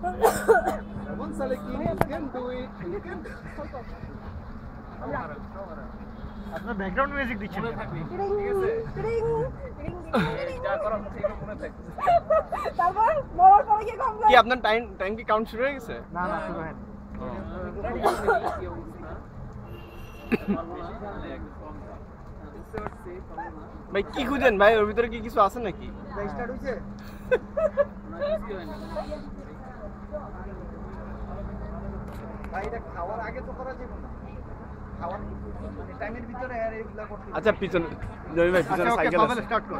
Once I like you can do it. You can. আপনার background music দিচ্ছেন ঠিক আছে যা করো ঠিক মনে থাকে তারপর বলার পরে কি কম কি আপনার টাইম কি কাউন্ট শুরু হয়ে গেছে? না না শুরু হয়নি ভাই কি খুঁজেন ভাই ওর ভিতরে কি কিছু আছে নাকি? স্টার্ট হইছে ভাই এটা খাওয়ার আগে তো করা যাবে না খাওয়ার মানে টাইমের ভিতরে আর এগুলা করতে আচ্ছা পিছনে জমি ভাই পিছনে সাইকেল আছে স্টার্ট কর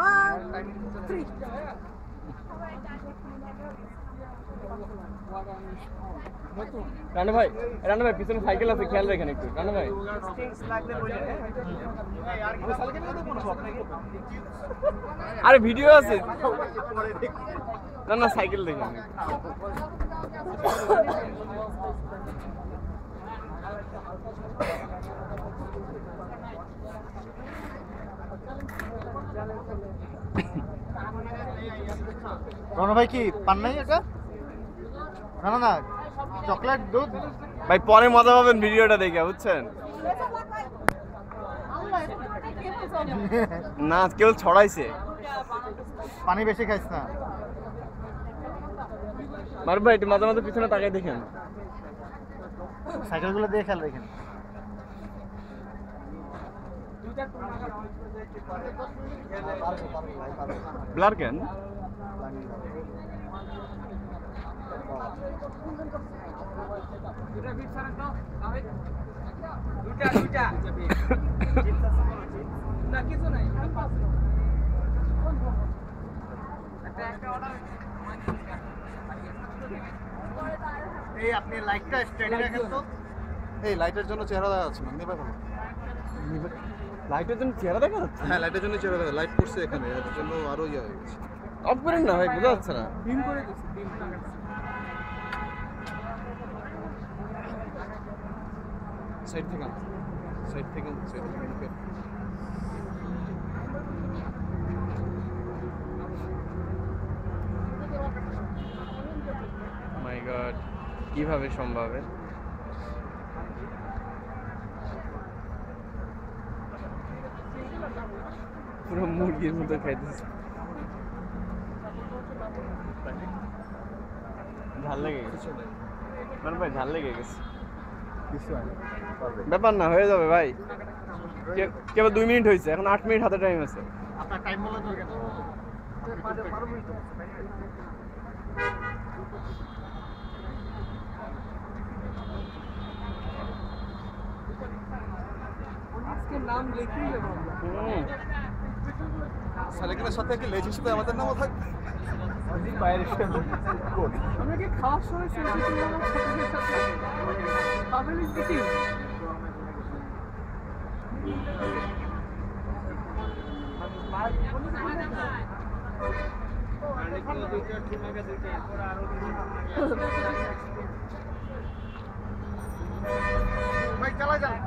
1 3 রানা ভাই পিছনে সাইকেল আছে খেয়াল রাখেন একটু রানা ভাই আরে ভিডিও আছে না সাইকেল দেখেন রণা ভাই কি পান নাই এটা না না না চকলেট দুধ ভাই পরে মজা পাবেন ভিডিওটা দেখে বুঝছেন না কেবল ছড়াইছে পানি বেশি খাইছ না মার ভাই একটু মাঝে মাঝে পিছনে তাকাই দেখেন সাইকেলগুলো দিয়ে খেয়াল রাখেন ব্লার কেন দুটা না কিছু নাই এই আপনি লাইটটা স্টেডি রাখেন তো এই লাইটের জন্য চেহারা দেখা যাচ্ছে না নেবে ভালো লাইটের জন্য চেহারা দেখা যাচ্ছে হ্যাঁ লাইটের জন্য চেহারা দেখা লাইট পড়ছে এখানে এর জন্য আরো ইয়ে হয়ে গেছে অফ করেন না ভাই বোঝা যাচ্ছে না ডিম করে দিছি ডিম সাইড থেকে মাই গড কিভাবে সম্ভব পুরো মুরগির মতো খাইতেছে ঝাল লেগে গেছে মানে ভাই ঝাল লেগে গেছে ব্যাপার না হয়ে যাবে ভাই কেবল 2 মিনিট হয়েছে এখন 8 মিনিট হাতে টাইম আছে আপনার টাইম বলে তো কেন আজকে নাম লিখেই দেব সালেকের সাথে কি লেজ হিসেবে আমাদের নামও থাকবে বাইরে আমরা কি খাওয়ার সময় সেন্সিটিভ নাম ছোটদের সাথে পাবলিক মিটিং ভাই চালা যান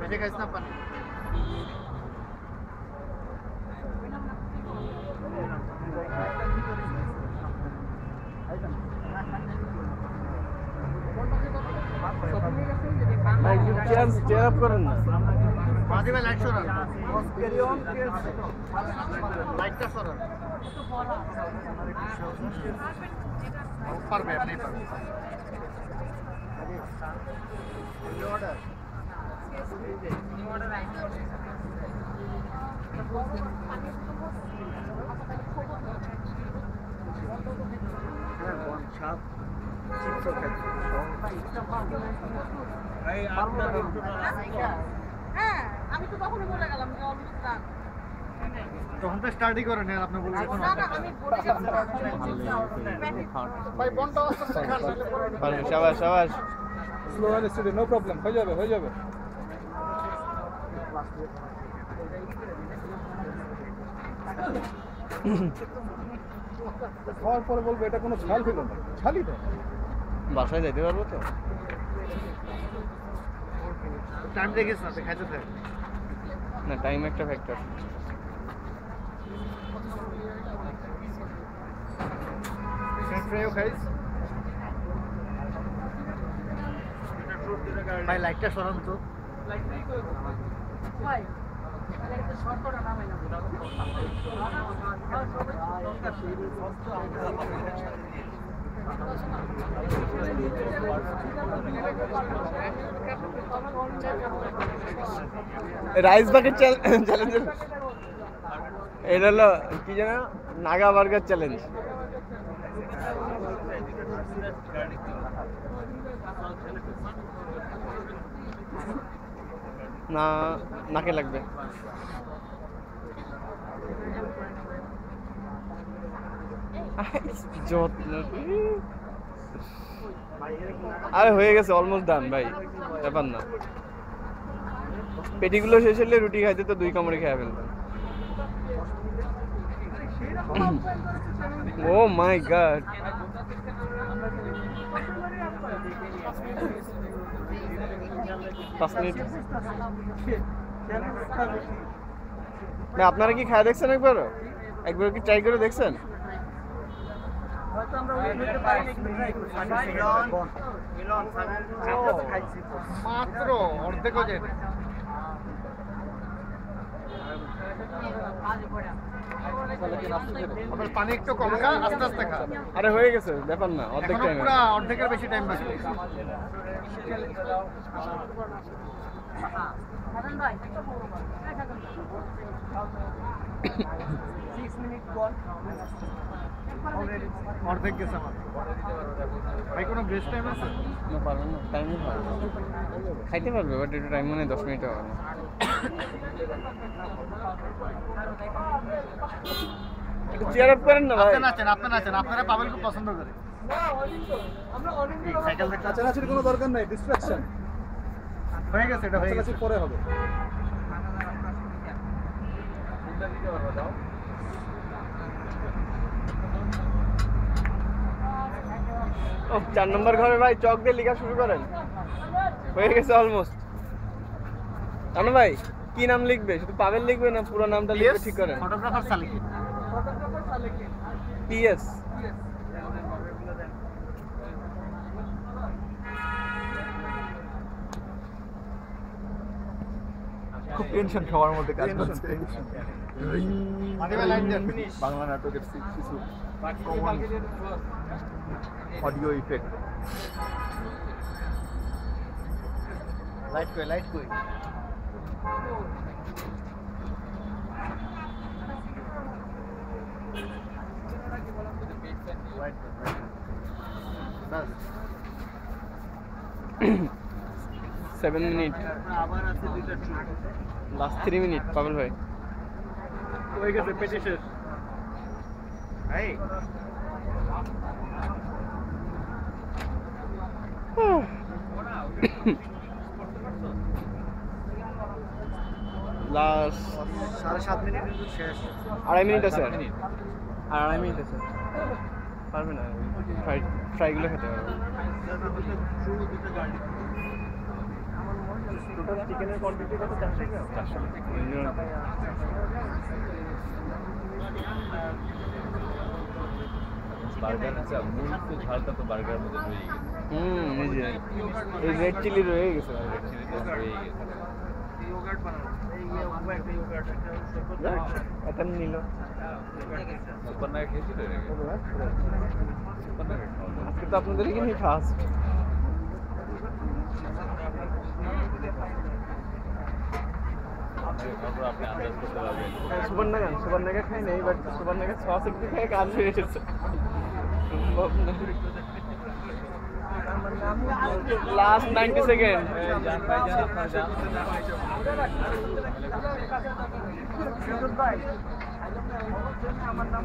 বেশি খাইছ না পানি ভাই একটু চেয়ার আপ করেন না মাঝে ভাই লাইট সরান লাইটটা সরান পারবে আপনি পারবেন অর্ডার হ্যাঁ আমি তো তখনই বলে গেলাম যে অলমোস্ট ডান তখন তো স্টার্টই করেন আর আপনি বলে এখন না না আমি বলে গেলাম ভাই বন্ড অবস্থা খান শাবাশ শাবাশ slow and steady no problem হয়ে যাবে খাওয়ার পরে বলবো এটা কোনো ঝাল ছিল না ঝালই তো বাসায় যাইতে পারবো তো টাইম দেখিস না খাইতে থাক না টাইম একটা ফ্যাক্টর। ভাই লাইটটা সরান তো। রাইস বাকেট চ্যালেঞ্জ, এটা হলো কি জানো, নাগা বার্গার চ্যালেঞ্জ। না নাকে লাগবে। আরে হয়ে গেছে, অলমোস্ট ডান ভাই, ব্যাপার না। পেটিগুলো শেষ হলে রুটি খাইতে তো 2 কামড়ে খেয়ে ফেলতাম। ও মাই গড, আপনারা কি খায় দেখছেন? একবার কি ট্রাই করে দেখছেন? মাত্র অর্ধেক হয়ে যায়। পানি একটু কম খা, আস্তে আস্তে খা। আরে হয়ে গেছে, ব্যাপার না, অর্ধেক টাইম। পুরো অর্ধেকের বেশি টাইম বাকি। অর্ধেক গেছে আমার ভাই। কোনো বেস্ট টাইম আছে? না পারবেন না, টাইমই পারবে, খাইতে পারবে বাট একটু টাইম, মানে 10 মিনিট হবে না। একটু চেয়ার আপ করেন না ভাই। আপনারা পাবেল খুব পছন্দ করে। সাইকেল দেখতে নাচানাচির কোনো দরকার নাই, ডিস্ট্রাকশন হয়ে গেছে, এটা হয়ে গেছে। পরে হবে। ও 4 নম্বর ঘরে ভাই চক দিয়ে লেখা শুরু করেন। হয়ে গেছে অলমোস্ট। জানো ভাই কি নাম লিখবে? শুধু পাবেল লিখবে না পুরো নামটা লিখবে? ঠিক করেন। ফটোগ্রাফার সালিক। পিএস খুব টেনশন খাওয়ার মধ্যে কাজ করছে। বাংলা নাটকের কিছু অডিও ইফেক্ট। লাইট কই বাস 7 মিনিট, আবার আছে 2টা ট্রু। লাস্ট 3 মিনিট পাবেল ভাই। হয়ে গেছে, পেটে শেষ। এই লাস্ট 7.5 মিনিট শেষ। 2.5 মিনিট আছে, আর 2.5 মিনিট আছে। পারবে না, ফ্রাইগুলো খেতে পারবে। টোটাল চিকেনের কোয়ান্টিটি কত? 400 গ্রাম। 400 বার্গার আছে, মূল তো ঝালটা তো বার্গারের মধ্যে রয়ে গেছে। এই যে এই রেড চিলি রয়ে গেছে, রেড চিলিটা রয়ে গেছে। ইয়োগার্ট বানানো। এই একটা ইয়োগার্ট একটা এটা নিল। সুপার নাগেট খেয়েছিল এর আগে? সুপার নাগেট খাওয়া যায়। আজকে তো আপনাদের এখানে ফার্স্ট। তারপর আপনি আন্দাজ করতে পারবেন। সুপার নাগেট খাই নাই, বাট সুপার নাগেট সস একটু খেয়ে কাজ হয়ে গেছে। Last 90 second. জান ভাই, জান আপনার জান। আমার নাম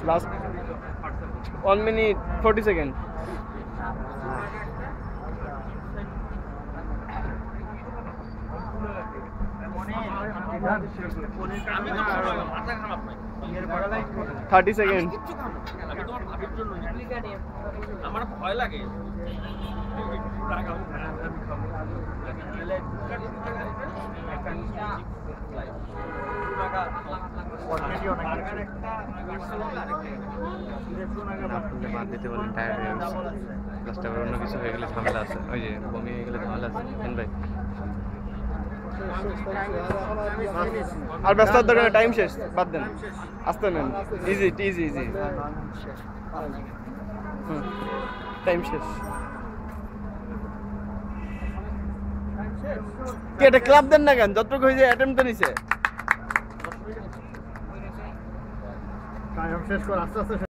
last 1 minute 40 seconds. I'm 30 seconds. আমার ভয় লাগে বাদ দিতে বলেন টায়ার্ড হয়ে গেছে লাস্টে আবার অন্য কিছু হয়ে গেলে ঝামেলা আছে ওই যে বমি হয়ে গেলে ঝামেলা আছে কেন ভাই আর ব্যস্ত দরকার টাইম শেষ বাদ দেন আস্তে নেন ইজি ইজি ইজি টাইম শেষ কে এটা ক্লাব দেন না কেন যতটুকু হয়েছে অ্যাটেম্প তো নিছে টাইম শেষ কর আস্তে আস্তে